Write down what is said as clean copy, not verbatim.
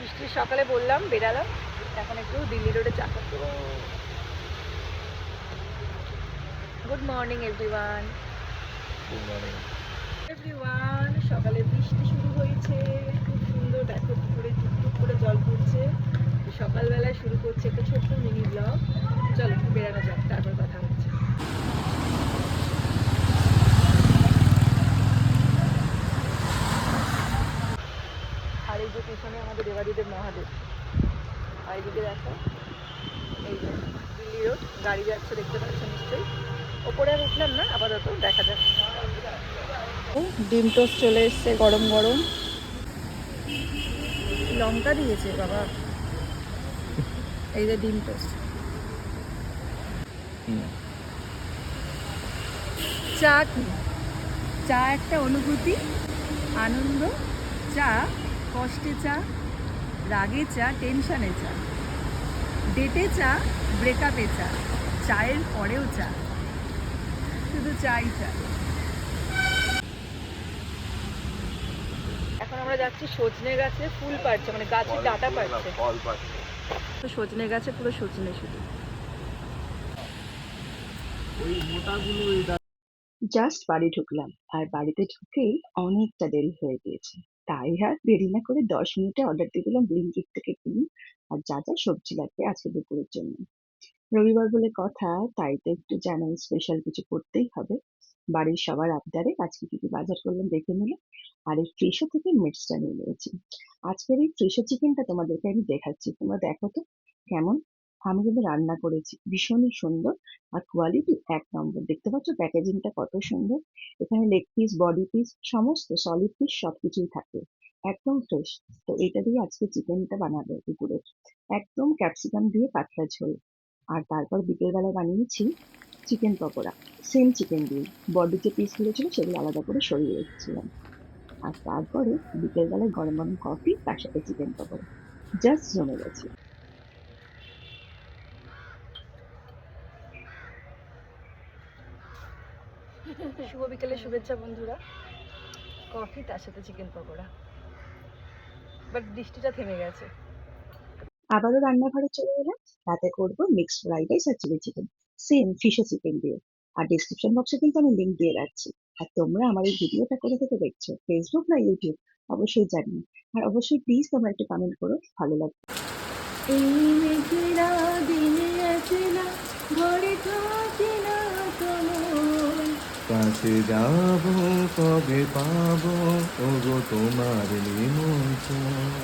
বৃষ্টির সকালে বললাম বেরালাম, এখন একটু দিল্লি রোডে চা খাবো। Good morning everyone. Good morning. Everyone, সকালে বৃষ্টি শুরু হয়েছে, খুব সুন্দর। দেখো পুকুরে টুকটুক করে জল পড়ছে। সকালবেলায় শুরু করছে একটা ছোট্ট মিনি ব্লগ। চলো বেরানো যাক, তারপর কথা হচ্ছে। আর এই যে পেছনে আমাদের দেবাদিদেব মহাদেব। আর এইদিকে দেখো, এই যে দিল্লি রোড, গাড়ি যাচ্ছে দেখতে পাচ্ছ নিশ্চয়ই। ওপরে আর উঠলাম না, আপাতত দেখা যাক। ডিম টোস্ট চলে এসছে গরম গরম। লঙ্কা দিয়েছে বাবা। এই যে ডিম টোস্ট, চা কি? চা একটা অনুভূতি, আনন্দ। চা কষ্টে চা, রাগে চা, টেনশনে চা, ডেটে চা, ব্রেকআপে চা, চায়ের পরেও চা, শুধু চাই চা। এখন আমরা যাচ্ছি সজনে গাছে, ফুল পাড়ছে, মানে গাছের ডাঁটা পাড়ছে। তো সজনে গাছে পুরো সজনে শুধু। জাস্ট বাড়ি ঢুকলাম, আর বাড়িতে ঢুকেই অনেকটা দেরি হয়ে গিয়েছে। তাই আর দেরি না করে 10 মিনিটে অর্ডার দিয়ে দিলাম ব্লিঙ্কিট থেকে কিনে, আর যা যা সবজি লাগবে আজকে দুপুরের জন্য। রবিবার বলে কথা, তাই তো একটু জানাই স্পেশাল কিছু করতেই হবে। বাড়ির সবার আবদারে আজকে কি কি বাজার করলাম দেখে নিলাম। আর এই ফ্রেশো থেকে মিক্সটা নিয়ে নিয়েছি। আজকের এই ফ্রেশো চিকেনটা তোমাদেরকে আমি দেখাচ্ছি, তোমরা দেখো তো কেমন। আমি কিন্তু রান্না করেছি, ভীষণই সুন্দর। আর কোয়ালিটি এক নম্বর, দেখতে পাচ্ছ প্যাকেজিংটা কত সুন্দর। এখানে লেগ পিস, বডি পিস, সমস্ত সলিড পিস সবকিছুই থাকে, একদম ফ্রেশ। তো এটা দিয়ে আজকে চিকেনটা বানাবো দুপুরে, একদম ক্যাপসিকাম দিয়ে পাতলা ঝোল। আর তারপর বিকেলবেলা বানিয়েছি চিকেন পকোড়া, সেম চিকেন দিয়ে। বডি যে পিসগুলো ছিল সেগুলো আলাদা করে সরিয়ে রেখেছিলাম। আর তারপরে বিকেলবেলায় গরম গরম কফি, তার সাথে চিকেন পকোড়া, জাস্ট জমে গেছে। শুভ বিকেলের শুভেচ্ছা বন্ধুরা। কফি, তার সাথে চিকেন পকোড়া। বাট বৃষ্টিটা থেমে গেছে। আবারও রান্নাঘরে চলে এলাম, রাতে করবো মিক্সড ফ্রাইড রাইস আর চিলি চিকেন, সেম ফিশো চিকেন দিয়ে। আর ডিসক্রিপশন বক্সে কিন্তু আমি লিঙ্ক দিয়ে রাখছি। আর তোমরা আমার এই ভিডিওটা কোথা থেকে দেখছো, ফেসবুক না ইউটিউব, অবশ্যই জানিও। আর অবশ্যই প্লিজ তোমরা একটু কমেন্ট করো, ভালো লাগবে। এই মেঘেরা দিনে আসে না, ঘরে থাকে না তোমার। কাছে যাব কবে পাবো ওগো তোমার নিমন্ত্রণ।